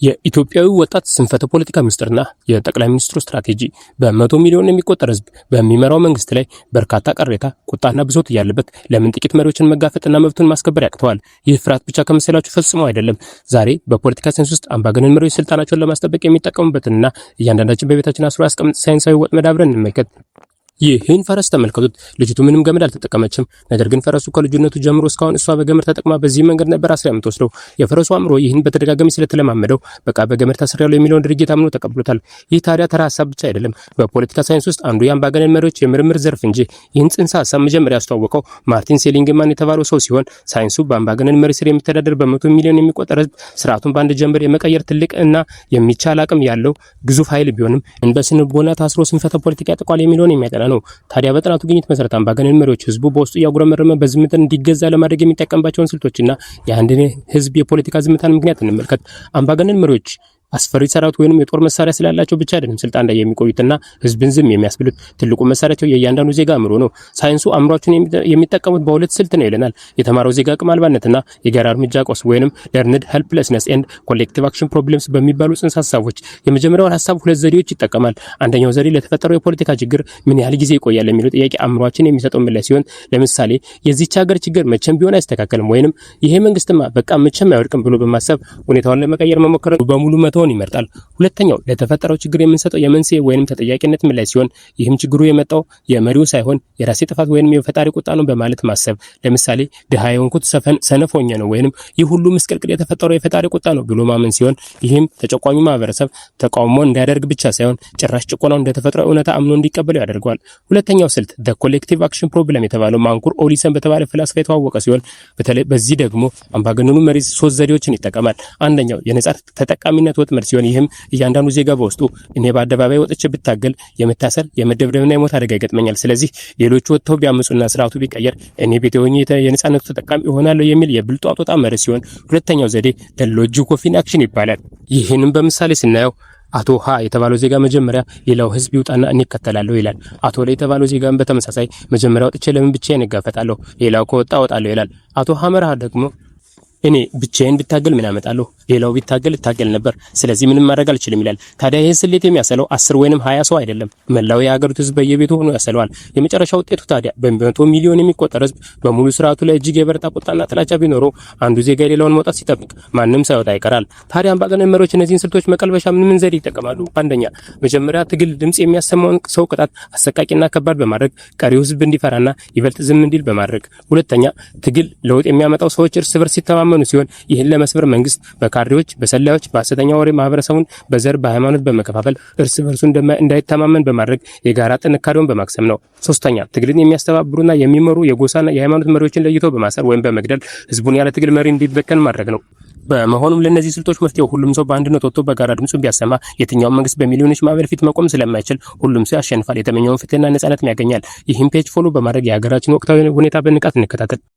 የኢትዮጵያዊ ወጣት ስንፈተ ፖለቲካ ምስጢርና የጠቅላይ ሚኒስትሩ ስትራቴጂ በመቶ ሚሊዮን የሚቆጠር ህዝብ በሚመራው መንግስት ላይ በርካታ ቅሬታ፣ ቁጣና ብሶት እያለበት ለምን ጥቂት መሪዎችን መጋፈጥና መብቱን ማስከበር ያቅተዋል? ይህ ፍርሃት ብቻ ከመሰላችሁ ፈጽሞ አይደለም። ዛሬ በፖለቲካ ሳይንስ ውስጥ አምባገነን መሪዎች ስልጣናቸውን ለማስጠበቅ የሚጠቀሙበትንና እያንዳንዳችን በቤታችን አስሮ ያስቀምጥ ሳይንሳዊ ወጥመድ አብረን እንመልከት። ይህን ፈረስ ተመልከቱት። ልጅቱ ምንም ገመድ አልተጠቀመችም። ነገር ግን ፈረሱ ከልጅነቱ ጀምሮ እስካሁን እሷ በገመድ ተጠቅማ በዚህ መንገድ ነበር አስራ የምትወስደው። የፈረሱ አእምሮ ይህን በተደጋጋሚ ስለተለማመደው በቃ በገመድ ታስሬያለሁ የሚለውን ድርጊት አምኖ ተቀብሎታል። ይህ ታዲያ ተራ ሀሳብ ብቻ አይደለም። በፖለቲካ ሳይንስ ውስጥ አንዱ የአምባገነን መሪዎች የምርምር ዘርፍ እንጂ ይህን ጽንሰ ሀሳብ መጀመሪያ ያስተዋወቀው ማርቲን ሴሊንግማን የተባለው ሰው ሲሆን ሳይንሱ በአምባገነን መሪ ስር የሚተዳደር በመቶ ሚሊዮን የሚቆጠር ህዝብ ስርዓቱን በአንድ ጀንበር የመቀየር ትልቅ እና የሚቻል አቅም ያለው ግዙፍ ኃይል ቢሆንም በስነ ልቦና ታስሮ ስንፈተ ፖለቲካ ያጠቋል የሚለውን የሚያጠና ነው። ታዲያ በጥናቱ ግኝት መሰረት አምባገነን መሪዎች ህዝቡ በውስጡ እያጉረመረመ በዝምታ እንዲገዛ ለማድረግ የሚጠቀምባቸውን ስልቶችና የአንድን ህዝብ የፖለቲካ ዝምታን ምክንያት እንመልከት። አምባገነን መሪዎች አስፈሪ ሰራዊት ወይንም የጦር መሳሪያ ስላላቸው ብቻ አይደለም ስልጣን ላይ የሚቆዩትና ህዝብን ዝም የሚያስብሉት። ትልቁ መሳሪያቸው የእያንዳንዱ ዜጋ አእምሮ ነው። ሳይንሱ አእምሯቸውን የሚጠቀሙት በሁለት ስልት ነው ይለናል። የተማረው ዜጋ አቅም አልባነትና የጋራ እርምጃ ቆስ ወይንም ለርንድ ሄልፕለስነስ ኤንድ ኮሌክቲቭ አክሽን ፕሮብሌምስ በሚባሉ ጽንሰ ሀሳቦች የመጀመሪያውን ሀሳብ ሁለት ዘዴዎች ይጠቀማል። አንደኛው ዘዴ ለተፈጠረው የፖለቲካ ችግር ምን ያህል ጊዜ ይቆያል የሚለው ጥያቄ አእምሯችን የሚሰጠው ምላሽ ሲሆን፣ ለምሳሌ የዚህች ሀገር ችግር መቼም ቢሆን አይስተካከልም ወይንም ይሄ መንግስትማ በቃ መቼም አይወድቅም ብሎ በማሰብ ሁኔታውን ለመቀየር መሞከር በሙሉ መተውን ይመርጣል። ሁለተኛው ለተፈጠረው ችግር የምንሰጠው የመንስኤ ወይንም ተጠያቂነት ምላሽ ሲሆን፣ ይህም ችግሩ የመጣው የመሪው ሳይሆን የራሴ ጥፋት ወይንም የፈጣሪ ቁጣ ነው በማለት ማሰብ። ለምሳሌ ድሃ የሆንኩት ሰነፍ ሆኜ ነው ወይንም ይህ ሁሉ ምስቅልቅል የተፈጠረው የፈጣሪ ቁጣ ነው ብሎ ማመን ሲሆን፣ ይህም ተጨቋኙ ማህበረሰብ ተቃውሞ እንዳያደርግ ብቻ ሳይሆን ጭራሽ ጭቆናው እንደተፈጠረ እውነታ አምኖ እንዲቀበለው ያደርገዋል። ሁለተኛው ስልት ኮሌክቲቭ አክሽን ፕሮብለም የተባለው ማንኩር ኦሊሰን በተባለ ፍልስፍና የተዋወቀ ሲሆን፣ በተለይ በዚህ ደግሞ አምባገነኑ መሪ ሶስት ዘዴዎችን ይጠቀማል። አንደኛው የነጻ ተጠቃሚነት ወጥመድ ሲሆን፣ ይህም እያንዳንዱ ዜጋ በውስጡ እኔ በአደባባይ ወጥቼ ብታገል የመታሰር የመደብደብና የሞት አደጋ ይገጥመኛል፣ ስለዚህ ሌሎቹ ወጥተው ቢያምፁና ስርዓቱ ቢቀየር እኔ ቤቴ ሆኜ የነጻነቱ ተጠቃሚ እሆናለሁ የሚል የብልጡ አጦጣ መሪ ሲሆን፣ ሁለተኛው ዘዴ ሎጂክ ኦፍ ኢንአክሽን ይባላል። ይህንም በምሳሌ ስናየው አቶ ሀ የተባለው ዜጋ መጀመሪያ ሌላው ህዝብ ይውጣና እንከተላለሁ ይላል። አቶ ለ የተባለው ዜጋም በተመሳሳይ መጀመሪያ ወጥቼ ለምን ብቻዬን እጋፈጣለሁ፣ ሌላው ከወጣ እወጣለሁ ይላል። አቶ ሀመራ ደግሞ እኔ ብቻዬን ብታገል ምን አመጣለሁ፣ ሌላው ቢታገል እታገል ነበር፣ ስለዚህ ምንም ማድረግ አልችልም ይላል። ታዲያ ይህን ስሌት የሚያሰለው 10 ወይንም 20 ሰው አይደለም፣ መላው የሀገሪቱ ህዝብ በየቤቱ ሆኖ ያሰለዋል። የመጨረሻ ውጤቱ ታዲያ በመቶ ሚሊዮን የሚቆጠር ህዝብ በሙሉ ስርዓቱ ላይ እጅግ የበረታ ቁጣና ጥላቻ ቢኖረው አንዱ ዜጋ የሌላውን መውጣት ሲጠብቅ ማንም ሳይወጣ ይቀራል። ታዲያ አምባገነን መሪዎች እነዚህን ስልቶች መቀልበሻ ምን ዘዴ ይጠቀማሉ? አንደኛ መጀመሪያ ትግል ድምጽ የሚያሰማውን ሰው ቅጣት አሰቃቂና ከባድ በማድረግ ቀሪው ህዝብ እንዲፈራና ይበልጥ ዝም እንዲል በማድረግ። ሁለተኛ ትግል ለውጥ የሚያመጣው ሰዎች እርስ በርስ ሲተማመኑ ሲሆን፣ ይህን ለመስበር መንግስት በካድሬዎች፣ በሰላዮች፣ በሐሰተኛ ወሬ ማህበረሰቡን በዘር በሃይማኖት በመከፋፈል እርስ በርሱ እንዳይተማመን በማድረግ የጋራ ጥንካሬውን በማክሰም ነው። ሶስተኛ ትግልን የሚያስተባብሩና የሚመሩ የጎሳና የሃይማኖት መሪዎችን ለይቶ በማሰር ወይም በመግደል ህዝቡን ያለ ትግል መሪ እንዲበተን ማድረግ ነው። በመሆኑም ለነዚህ ስልቶች መፍትሄው ሁሉም ሰው በአንድነት ወጥቶ በጋራ ድምጹን ቢያሰማ የትኛውም መንግስት በሚሊዮኖች ማዕበል ፊት መቆም ስለማይችል ሁሉም ሰው ያሸንፋል፣ የተመኘውን ፍትህና ነጻነት ያገኛል። ይህን ፔጅ ፎሎ በማድረግ የሀገራችን ወቅታዊ ሁኔታ በንቃት እንከታተል።